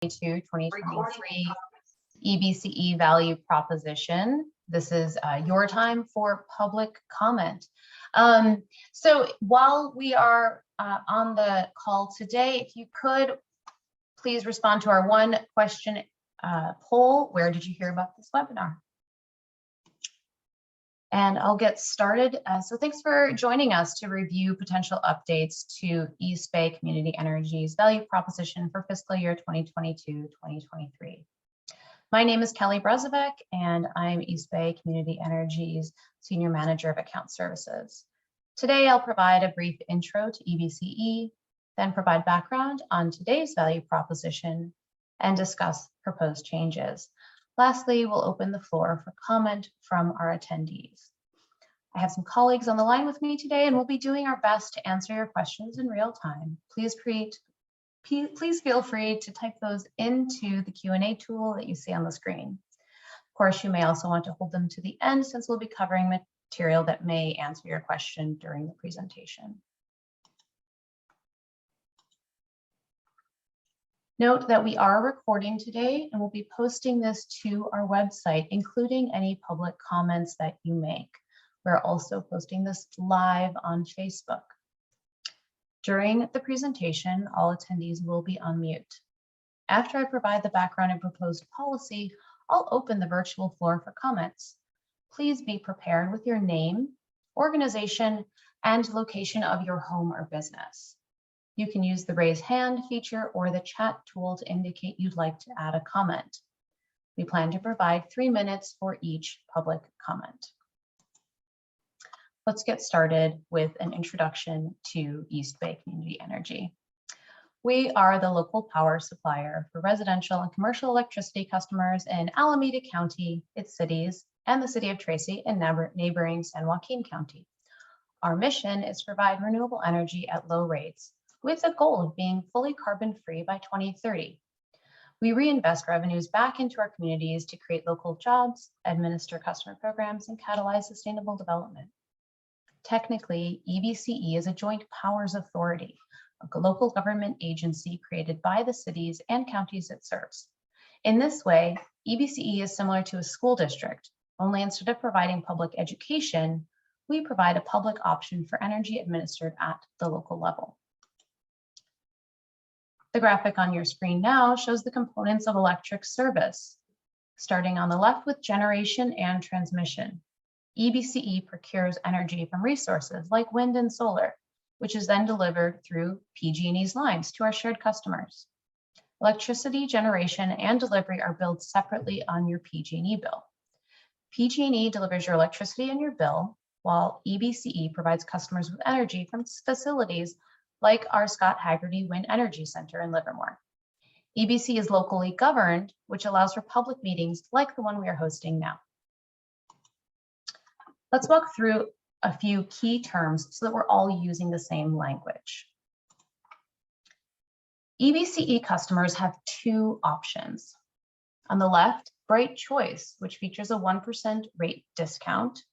2023 EBCE value proposition. This is your time for public comment. So while we are on the call today, if you could please respond to our one question poll. Where did you hear about this webinar? And I'll get started. So thanks for joining us to review potential updates to East Bay Community Energy's value proposition for fiscal year 2022-2023. My name is Kelly Brezovec, and I'm East Bay Community Energy's Senior Manager of Account Services. Today, I'll provide a brief intro to EBCE, then provide background on today's value proposition and discuss proposed changes. Lastly, we'll open the floor for comment from our attendees. I have some colleagues on the line with me today, and we'll be doing our best to answer your questions in real time. Please feel free to type those into the Q&A tool that you see on the screen. Of course, you may also want to hold them to the end since we'll be covering material that may answer your question during the presentation. Note that we are recording today and we'll be posting this to our website, including any public comments that you make. We're also posting this live on Facebook. During the presentation, all attendees will be on mute. After I provide the background and proposed policy, I'll open the virtual floor for comments. Please be prepared with your name, organization, and location of your home or business. You can use the raise hand feature or the chat tool to indicate you'd like to add a comment. We plan to provide 3 minutes for each public comment. Let's get started with an introduction to East Bay Community Energy. We are the local power supplier for residential and commercial electricity customers in Alameda County, its cities, and the city of Tracy in neighboring San Joaquin County. Our mission is to provide renewable energy at low rates, with the goal of being fully carbon-free by 2030. We reinvest revenues back into our communities to create local jobs, administer customer programs, and catalyze sustainable development. Technically, EBCE is a joint powers authority, a local government agency created by the cities and counties it serves. In this way, EBCE is similar to a school district, only instead of providing public education, we provide a public option for energy administered at the local level. The graphic on your screen now shows the components of electric service. Starting on the left with generation and transmission. EBCE procures energy from resources like wind and solar, which is then delivered through PG&E's lines to our shared customers. Electricity generation and delivery are billed separately on your PG&E bill. PG&E delivers your electricity and your bill, while EBCE provides customers with energy from facilities like our Scott Haggerty Wind Energy Center in Livermore. EBC is locally governed, which allows for public meetings like the one we are hosting now. Let's walk through a few key terms so that we're all using the same language. EBCE customers have two options. On the left, Bright Choice, which features a 1% rate discount,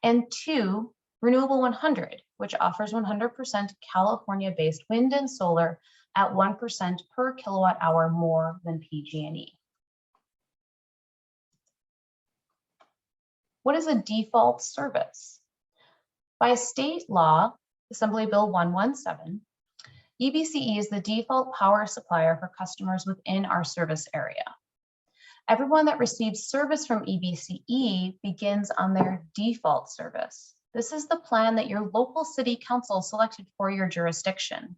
and 2, Renewable 100, which offers 100% California-based wind and solar at 1% per kilowatt hour more than PG&E. What is a default service? By state law, Assembly Bill 117, EBCE is the default power supplier for customers within our service area. Everyone that receives service from EBCE begins on their default service. This is the plan that your local city council selected for your jurisdiction.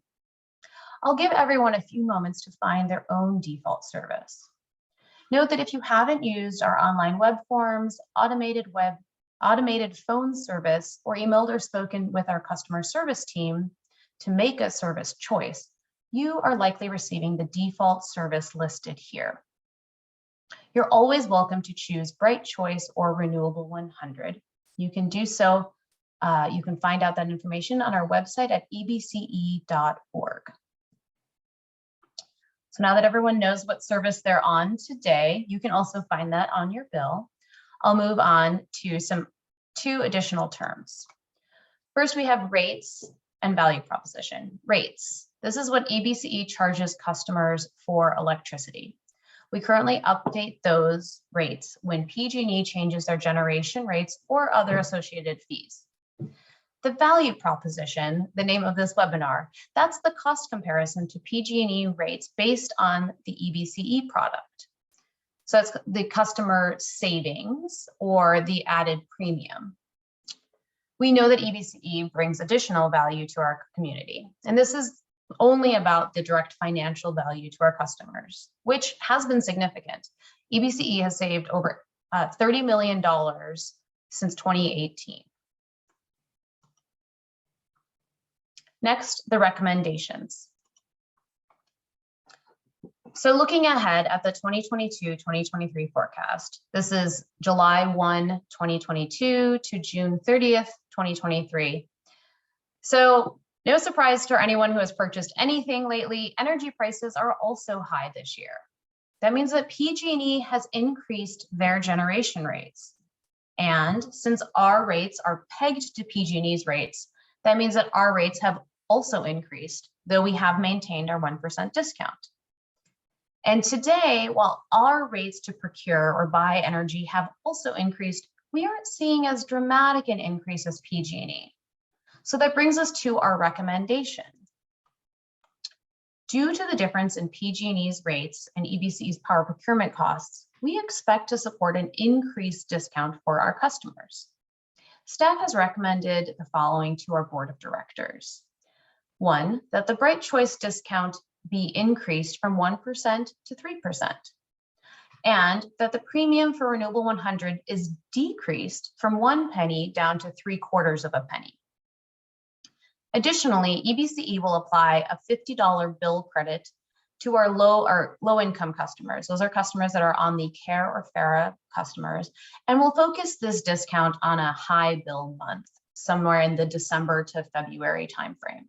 I'll give everyone a few moments to find their own default service. Note that if you haven't used our online web forms, automated phone service, or emailed or spoken with our customer service team to make a service choice, you are likely receiving the default service listed here. You're always welcome to choose Bright Choice or Renewable 100. You can do so. You can find out that information on our website at ebce.org. So now that everyone knows what service they're on today, you can also find that on your bill. I'll move on to two additional terms. First, we have rates and value proposition. Rates. This is what EBCE charges customers for electricity. We currently update those rates when PG&E changes their generation rates or other associated fees. The value proposition, the name of this webinar, that's the cost comparison to PG&E rates based on the EBCE product. So it's the customer savings or the added premium. We know that EBCE brings additional value to our community, and this is only about the direct financial value to our customers, which has been significant. EBCE has saved over $30 million since 2018. Next, the recommendations. So looking ahead at the 2022-2023 forecast, this is July 1, 2022 to June 30th, 2023. So no surprise to anyone who has purchased anything lately, energy prices are also high this year. That means that PG&E has increased their generation rates. And since our rates are pegged to PG&E's rates, that means that our rates have also increased, though we have maintained our 1% discount. And today, while our rates to procure or buy energy have also increased, we aren't seeing as dramatic an increase as PG&E. So that brings us to our recommendation. Due to the difference in PG&E's rates and EBCE's power procurement costs, we expect to support an increased discount for our customers. Staff has recommended the following to our board of directors. 1, that the Bright Choice discount be increased from 1% to 3%, and that the premium for Renewable 100 is decreased from 1 penny down to 3/4 of a penny. Additionally, EBCE will apply a $50 bill credit to our low-income customers. Those are customers that are on the CARE or FARA customers, and we'll focus this discount on a high bill month, somewhere in the December to February timeframe.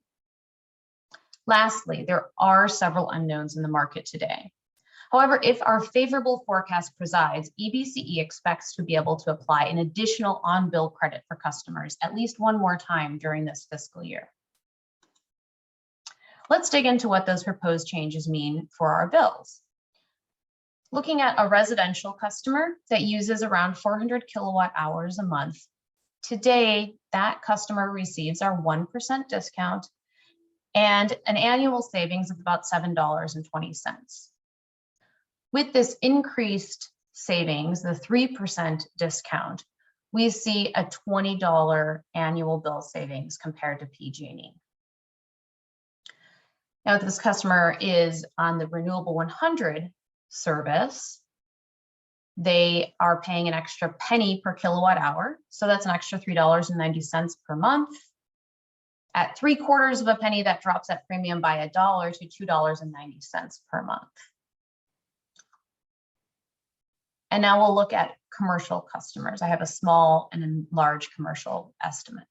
Lastly, there are several unknowns in the market today. However, if our favorable forecast presides, EBCE expects to be able to apply an additional on-bill credit for customers at least one more time during this fiscal year. Let's dig into what those proposed changes mean for our bills. Looking at a residential customer that uses around 400 kilowatt hours a month, today that customer receives our 1% discount and an annual savings of about $7.20. With this increased savings, the 3% discount, we see a $20 annual bill savings compared to PG&E. Now, if this customer is on the Renewable 100 service, they are paying an extra penny per kilowatt hour. So that's an extra $3.90 per month. At 3/4 of a penny, that drops that premium by $1 to $2.90 per month. And now we'll look at commercial customers. I have a small and a large commercial estimate.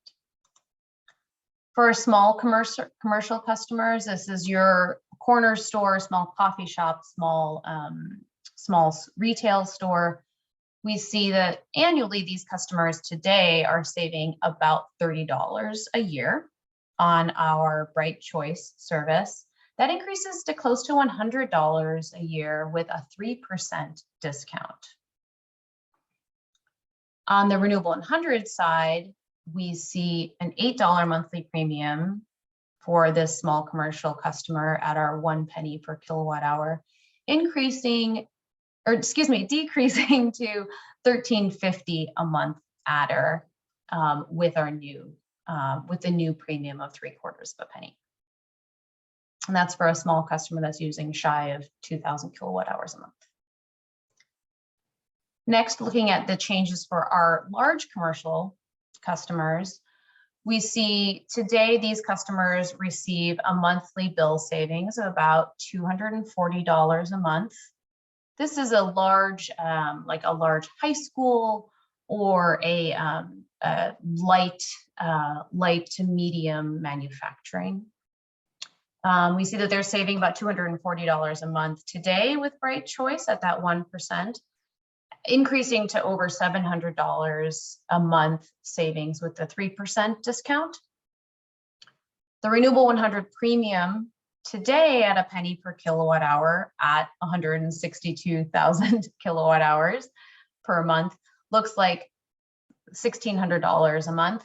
For small commercial customers, this is your corner store, small coffee shop, small retail store. We see that annually these customers today are saving about $30 a year on our Bright Choice service. That increases to close to $100 a year with a 3% discount. On the Renewable 100 side, we see an $8 monthly premium for this small commercial customer at our 1 penny per kilowatt hour, decreasing to $13.50 a month adder with the new premium of 3/4 of a penny. And that's for a small customer that's using shy of 2,000 kilowatt hours a month. Next, looking at the changes for our large commercial customers, we see today these customers receive a monthly bill savings of about $240 a month. This is a large, like a large high school or a light to medium manufacturing. We see that they're saving about $240 a month today with Bright Choice at that 1%, increasing to over $700 a month savings with the 3% discount. The Renewable 100 premium today at a penny per kilowatt hour at 162,000 kilowatt hours per month looks like $1,600 a month.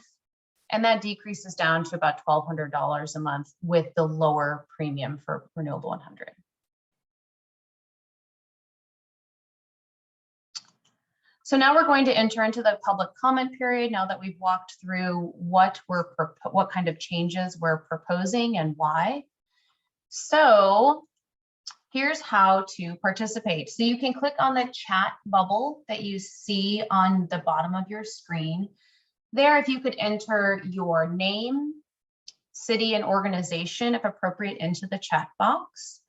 And that decreases down to about $1,200 a month with the lower premium for Renewable 100. So now we're going to enter into the public comment period now that we've walked through what kind of changes we're proposing and why. So here's how to participate. So you can click on the chat bubble that you see on the bottom of your screen. There, if you could enter your name, city, and organization, if appropriate, into the chat box.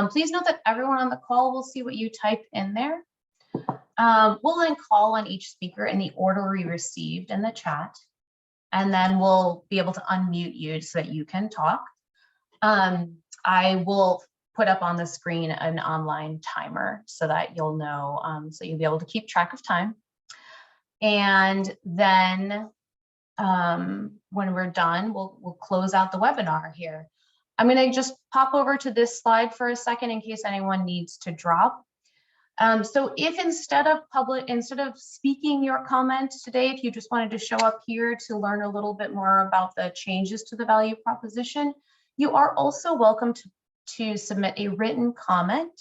Please note that everyone on the call will see what you type in there. We'll then call on each speaker in the order we received in the chat, and then we'll be able to unmute you so that you can talk. I will put up on the screen an online timer so that you'll know, so you'll be able to keep track of time. And then when we're done, we'll close out the webinar here. I'm going to just pop over to this slide for a second in case anyone needs to drop. So if instead of speaking your comment today, if you just wanted to show up here to learn a little bit more about the changes to the value proposition, you are also welcome to submit a written comment.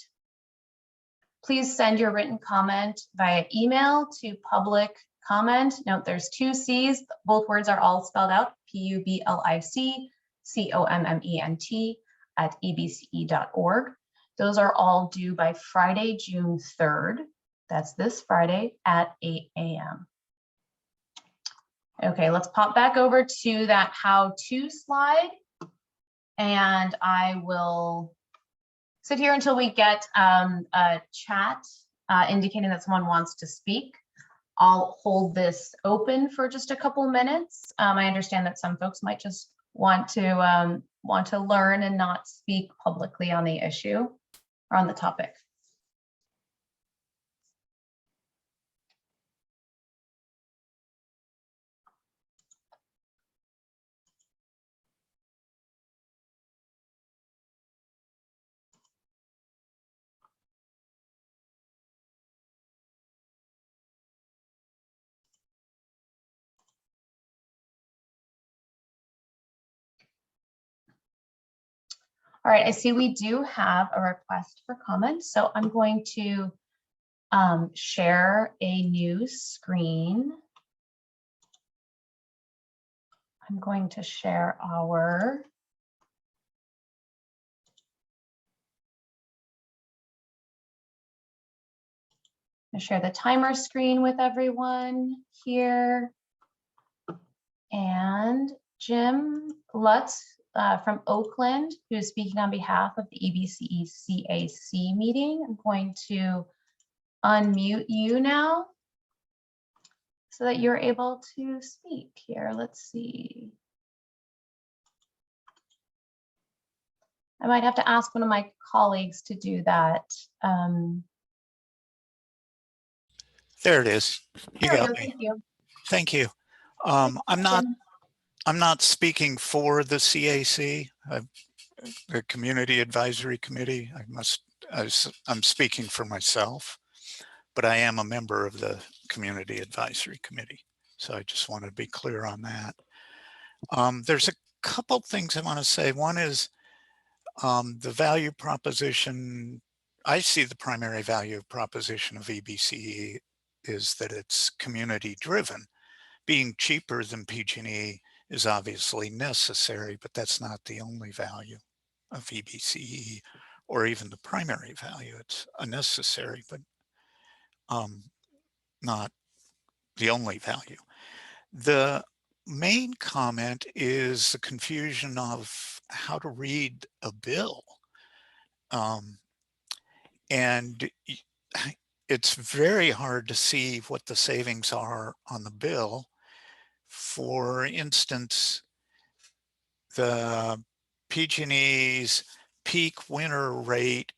Please send your written comment via email to public comment. Note there's 2 C's, both words are all spelled out, publiccomment@ebce.org. Those are all due by Friday, June 3rd. That's this Friday at 8 a.m. Okay, let's pop back over to that how-to slide. And I will sit here until we get a chat indicating that someone wants to speak. I'll hold this open for just a couple minutes. I understand that some folks might just want to learn and not speak publicly on the issue or on the topic. All right, I see we do have a request for comments, so I'm going to share a new screen. I'm going to share our the timer screen with everyone here. And Jim Lutz from Oakland, who is speaking on behalf of the EBCE CAC meeting. I'm going to unmute you now so that you're able to speak here. Let's see. I might have to ask one of my colleagues to do that. There it is. You got me. Thank you. Thank you. I'm not speaking for the CAC, the Community Advisory Committee. I'm speaking for myself, but I am a member of the Community Advisory Committee. So I just want to be clear on that. There's a couple things I want to say. One is the value proposition. I see the primary value proposition of EBCE is that it's community driven. Being cheaper than PG&E is obviously necessary, but that's not the only value of EBCE or even the primary value. It's a necessary, but not the only value. The main comment is the confusion of how to read a bill. And it's very hard to see what the savings are on the bill. For instance, the PG&E's peak winter rate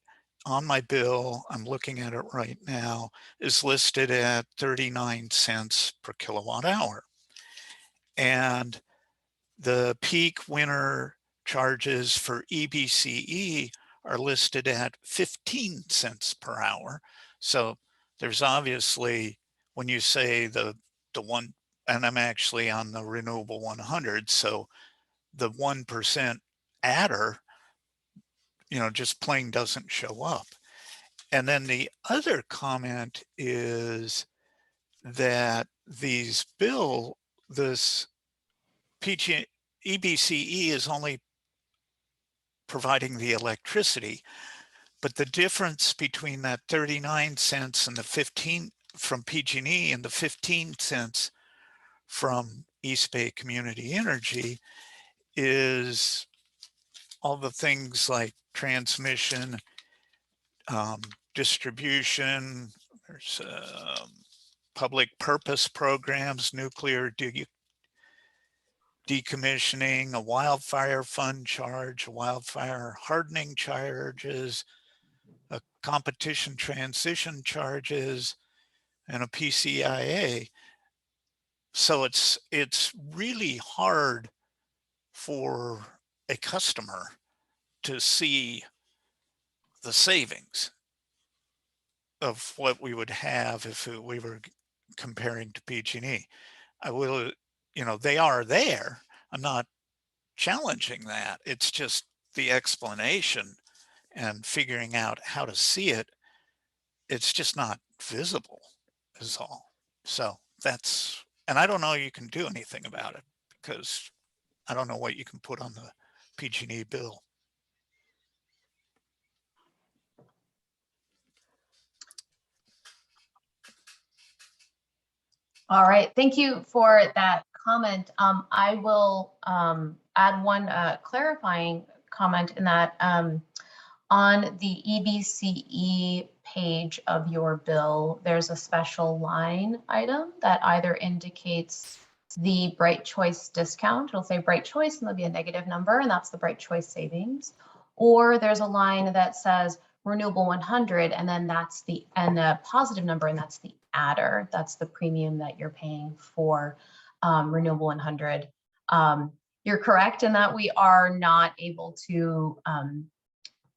on my bill, I'm looking at it right now, is listed at 39 cents per kilowatt hour. And the peak winter charges for EBCE are listed at 15 cents per hour. So there's obviously, when you say the one, and I'm actually on the renewable 100, so the 1% adder, just plain doesn't show up. And then the other comment is that this EBCE is only providing the electricity, but the difference between that 39 cents and the 15 from PG&E and the 15 cents from East Bay Community Energy is all the things like transmission, distribution, there's public purpose programs, nuclear decommissioning, a wildfire fund charge, wildfire hardening charges, a competition transition charges, and a PCIA. So it's really hard for a customer to see the savings of what we would have if we were comparing to PG&E. They are there. I'm not challenging that. It's just the explanation and figuring out how to see it. It's just not visible is all. So and I don't know you can do anything about it because I don't know what you can put on the PG&E bill. All right, thank you for that comment. I will add one clarifying comment in that on the EBCE page of your bill, there's a special line item that either indicates the Bright Choice discount. It'll say Bright Choice and there'll be a negative number, and that's the Bright Choice savings. Or there's a line that says Renewable 100, and then that's and a positive number, and that's the adder. That's the premium that you're paying for Renewable 100. You're correct in that we are not able to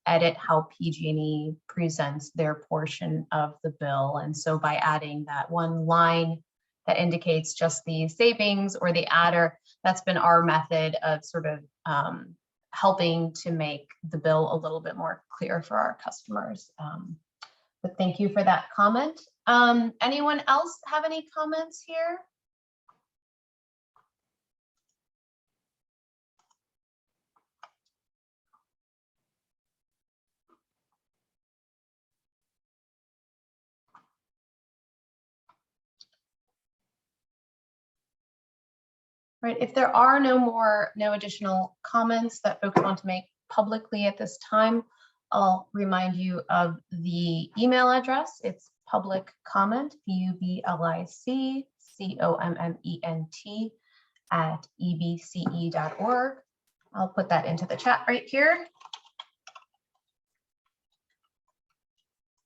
edit how PG&E presents their portion of the bill. And so by adding that one line that indicates just the savings or the adder, that's been our method of sort of helping to make the bill a little bit more clear for our customers. But thank you for that comment. Anyone else have any comments here? Right, if there are no additional comments that folks want to make publicly at this time, I'll remind you of the email address. It's public comment, publiccomment @ebce.org. I'll put that into the chat right here.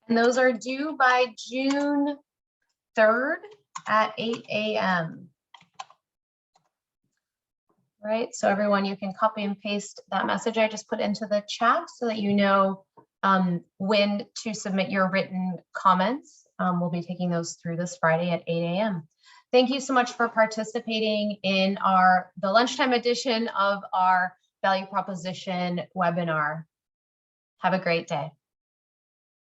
And those are due by June 3rd at 8 a.m. Right, so everyone, you can copy and paste that message I just put into the chat so that you know when to submit your written comments. We'll be taking those through this Friday at 8 a.m. Thank you so much for participating in the lunchtime edition of our value proposition webinar. Have a great day.